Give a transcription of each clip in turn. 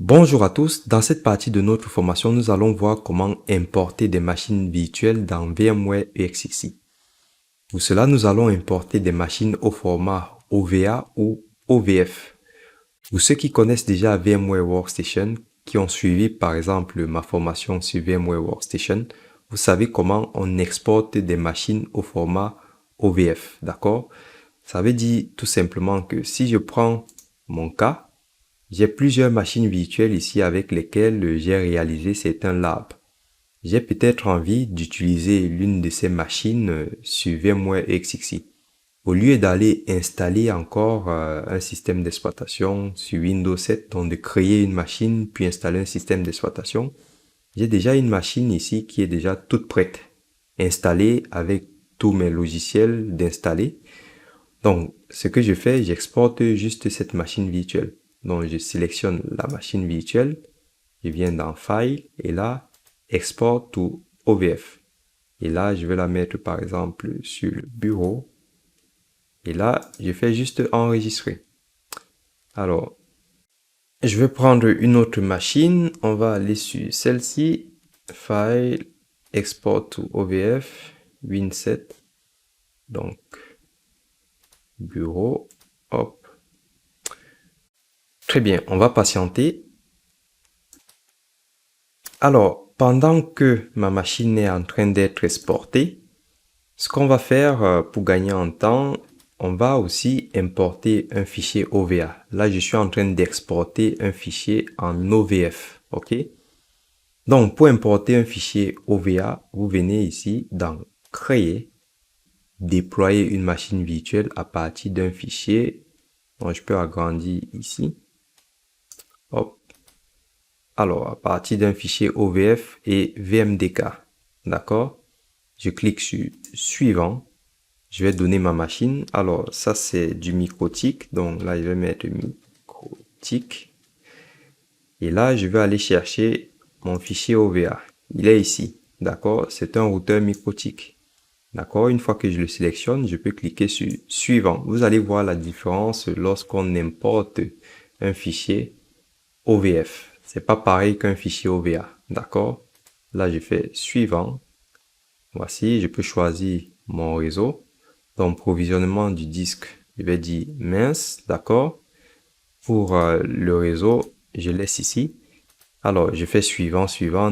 Bonjour à tous, dans cette partie de notre formation, nous allons voir comment importer des machines virtuelles dans VMware EXXI. Pour cela, nous allons importer des machines au format OVA ou OVF. Pour ceux qui connaissent déjà VMware Workstation, qui ont suivi par exemple ma formation sur VMware Workstation, vous savez comment on exporte des machines au format OVF, d'accord? Ça veut dire tout simplement que si je prends mon cas, j'ai plusieurs machines virtuelles ici avec lesquelles j'ai réalisé certains labs. J'ai peut-être envie d'utiliser l'une de ces machines sur VMware EXXI. Au lieu d'aller installer encore un système d'exploitation sur Windows 7, donc de créer une machine puis installer un système d'exploitation, j'ai déjà une machine ici qui est déjà toute prête, installée avec tous mes logiciels d'installer. Donc, ce que je fais, j'exporte juste cette machine virtuelle. Donc, je sélectionne la machine virtuelle, je viens dans File, et là, Export to OVF. Et là, je vais la mettre par exemple sur le bureau. Et là, je fais juste enregistrer. Alors, je vais prendre une autre machine. On va aller sur celle-ci. File, Export to OVF, Win7. Donc, bureau, hop. Très bien, on va patienter. Alors, pendant que ma machine est en train d'être exportée, ce qu'on va faire pour gagner en temps, on va aussi importer un fichier OVA. Là, je suis en train d'exporter un fichier en OVF, ok? Donc, pour importer un fichier OVA, vous venez ici dans Créer, déployer une machine virtuelle à partir d'un fichier. Donc, je peux agrandir ici. Hop. Alors, à partir d'un fichier OVF et VMDK, d'accord? Je clique sur Suivant. Je vais donner ma machine. Alors, ça, c'est du MikroTik. Donc là, je vais mettre MikroTik. Et là, je vais aller chercher mon fichier OVA. Il est ici, d'accord? C'est un routeur MikroTik. D'accord? Une fois que je le sélectionne, je peux cliquer sur Suivant. Vous allez voir la différence lorsqu'on importe un fichier OVF. C'est pas pareil qu'un fichier OVA, d'accord? Là, je fais Suivant. Voici, je peux choisir mon réseau. Donc, provisionnement du disque, je vais dire mince, d'accord? Pour le réseau, je laisse ici. Alors, je fais suivant,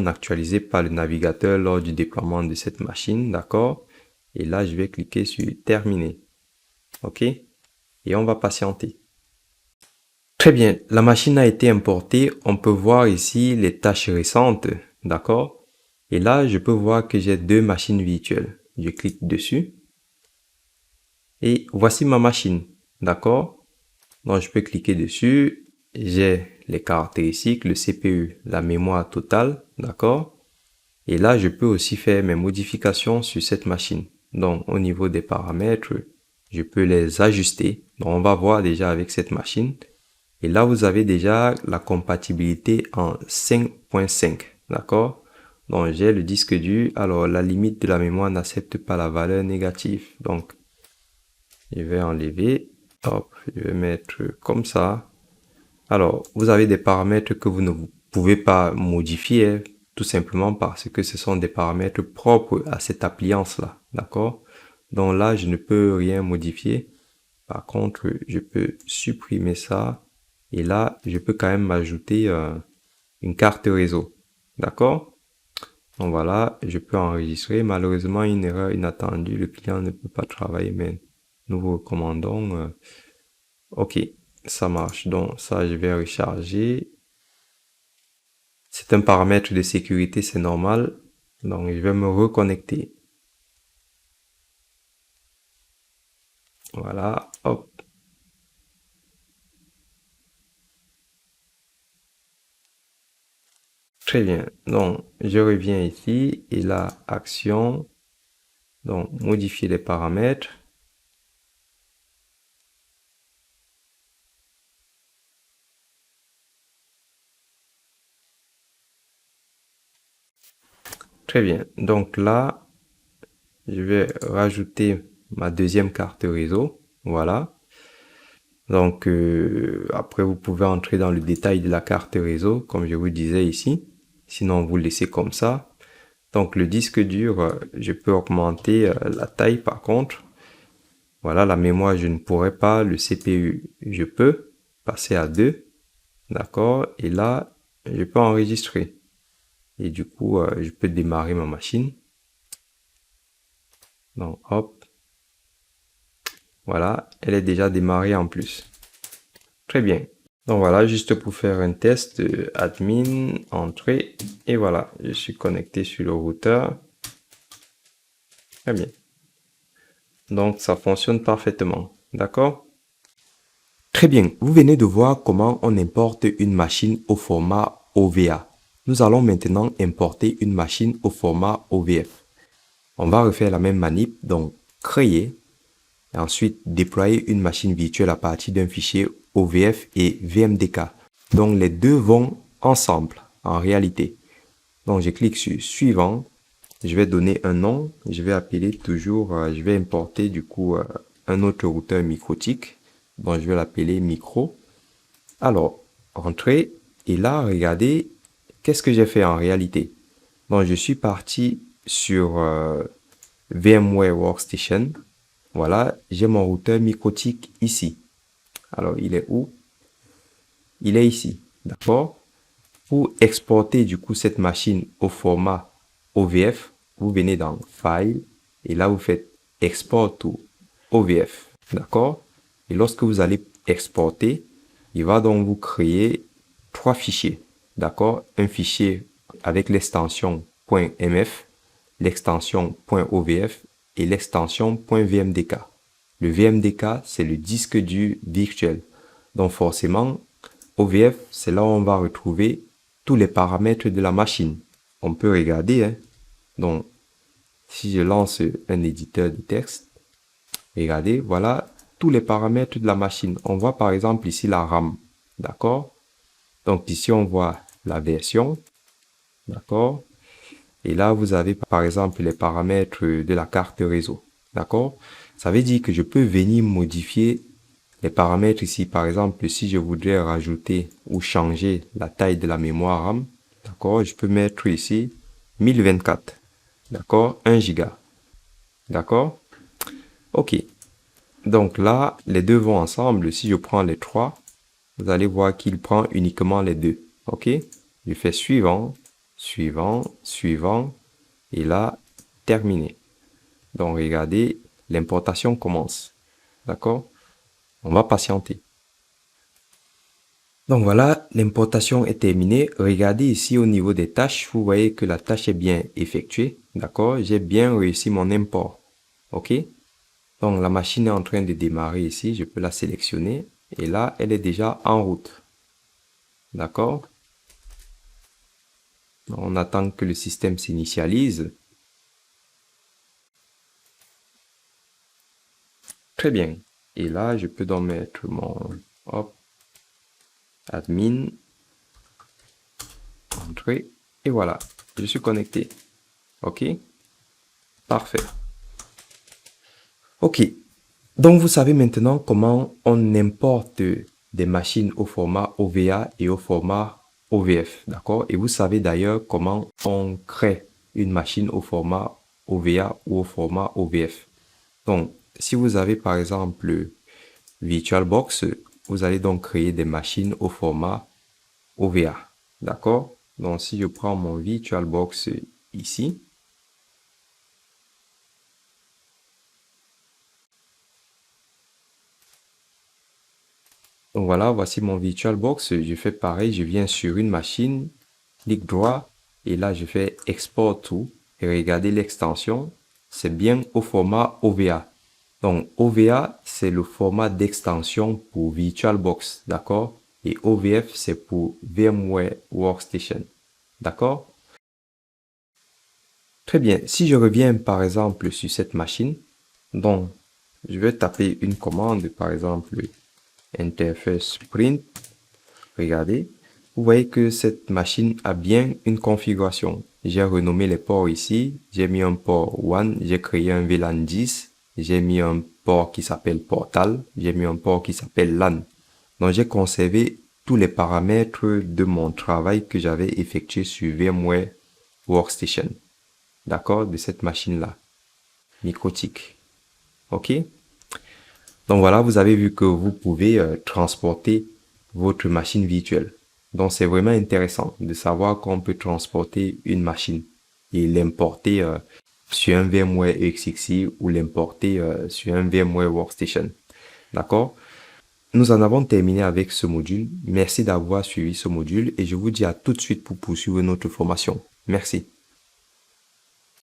actualisé par le navigateur lors du déploiement de cette machine, d'accord? Et là, je vais cliquer sur terminer. OK? Et on va patienter. Très bien, la machine a été importée. On peut voir ici les tâches récentes, d'accord? Et là, je peux voir que j'ai deux machines virtuelles. Je clique dessus. Et voici ma machine, d'accord? Donc, je peux cliquer dessus. J'ai les caractéristiques, le CPU, la mémoire totale, d'accord? Et là, je peux aussi faire mes modifications sur cette machine. Donc, au niveau des paramètres, je peux les ajuster. Donc, on va voir déjà avec cette machine. Et là, vous avez déjà la compatibilité en 5.5, d'accord? Donc, j'ai le disque dur. Alors, la limite de la mémoire n'accepte pas la valeur négative. Donc, je vais enlever. Hop, je vais mettre comme ça. Alors, vous avez des paramètres que vous ne pouvez pas modifier, tout simplement parce que ce sont des paramètres propres à cette appliance-là, d'accord? Donc là, je ne peux rien modifier. Par contre, je peux supprimer ça. Et là, je peux quand même m'ajouter une carte réseau, d'accord? Donc voilà, je peux enregistrer. Malheureusement, une erreur inattendue, le client ne peut pas travailler, mais nous vous recommandons. Ok, ça marche. Donc ça, je vais recharger. C'est un paramètre de sécurité, c'est normal. Donc je vais me reconnecter. Voilà, hop. Très bien. Donc je reviens ici et là, action. Donc modifier les paramètres. Très bien. Donc là, je vais rajouter ma deuxième carte réseau. Voilà. Donc, après, vous pouvez entrer dans le détail de la carte réseau, comme je vous disais ici. Sinon, vous le laissez comme ça. Donc, le disque dur, je peux augmenter la taille par contre. Voilà, la mémoire, je ne pourrais pas. Le CPU, je peux passer à 2. D'accord? Et là, je peux enregistrer. Et du coup, je peux démarrer ma machine. Donc, hop. Voilà, elle est déjà démarrée en plus. Très bien. Donc voilà, juste pour faire un test, admin, entrée, et voilà, je suis connecté sur le routeur. Très bien. Donc ça fonctionne parfaitement. D'accord? Très bien, vous venez de voir comment on importe une machine au format OVA. Nous allons maintenant importer une machine au format OVF. On va refaire la même manip, donc créer, et ensuite déployer une machine virtuelle à partir d'un fichier OVF et VMDK. Donc les deux vont ensemble en réalité. Donc je clique sur suivant, je vais donner un nom, je vais appeler toujours, je vais importer du coup un autre routeur MikroTik, donc je vais l'appeler micro. Alors, entrée, et là regardez, qu'est-ce que j'ai fait en réalité? Donc je suis parti sur VMware Workstation. Voilà, j'ai mon routeur MikroTik ici. Alors, il est où? Il est ici, d'accord? Pour exporter du coup cette machine au format OVF, vous venez dans File et là vous faites Export to OVF, d'accord? Et lorsque vous allez exporter, il va donc vous créer 3 fichiers, d'accord? Un fichier avec l'extension .mf, l'extension .ovf et l'extension .vmdk. Le VMDK, c'est le disque dur virtuel. Donc forcément, OVF, c'est là où on va retrouver tous les paramètres de la machine. On peut regarder, hein. Donc, si je lance un éditeur de texte, regardez, voilà tous les paramètres de la machine. On voit par exemple ici la RAM, d'accord? Donc ici, on voit la version, d'accord? Et là, vous avez par exemple les paramètres de la carte réseau, d'accord? Ça veut dire que je peux venir modifier les paramètres ici. Par exemple, si je voudrais rajouter ou changer la taille de la mémoire RAM, d'accord, je peux mettre ici 1024, d'accord, 1 giga, d'accord? Ok. Donc là, les deux vont ensemble. Si je prends les trois, vous allez voir qu'il prend uniquement les deux, ok? Je fais suivant, suivant, suivant, et là, terminé. Donc regardez, l'importation commence, d'accord? On va patienter. Donc voilà, l'importation est terminée. Regardez ici au niveau des tâches, vous voyez que la tâche est bien effectuée. D'accord? J'ai bien réussi mon import. OK? Donc la machine est en train de démarrer ici. Je peux la sélectionner. Et là, elle est déjà en route. D'accord? On attend que le système s'initialise. Très bien. Et là, je peux donc mettre mon admin, entrée, et voilà, je suis connecté. OK? Parfait. OK. Donc, vous savez maintenant comment on importe des machines au format OVA et au format OVF. D'accord? Et vous savez d'ailleurs comment on crée une machine au format OVA ou au format OVF. Donc, si vous avez par exemple VirtualBox, vous allez donc créer des machines au format OVA. D'accord? Donc, si je prends mon VirtualBox ici, donc voilà, voici mon VirtualBox. Je fais pareil, je viens sur une machine, clic droit, et là je fais Export to, et regardez l'extension, c'est bien au format OVA. Donc OVA, c'est le format d'extension pour VirtualBox, d'accord? Et OVF, c'est pour VMware Workstation, d'accord? Très bien, si je reviens par exemple sur cette machine, donc je vais taper une commande, par exemple interface print. Regardez, vous voyez que cette machine a bien une configuration. J'ai renommé les ports ici, j'ai mis un port 1, j'ai créé un VLAN 10, j'ai mis un port qui s'appelle Portal, j'ai mis un port qui s'appelle LAN. Donc, j'ai conservé tous les paramètres de mon travail que j'avais effectué sur VMware Workstation. D'accord? De cette machine-là. Microtik. OK? Donc voilà, vous avez vu que vous pouvez transporter votre machine virtuelle. Donc c'est vraiment intéressant de savoir qu'on peut transporter une machine et l'importer sur un VMware EXXI ou l'importer sur un VMware Workstation. D'accord? Nous en avons terminé avec ce module. Merci d'avoir suivi ce module et je vous dis à tout de suite pour poursuivre notre formation. Merci.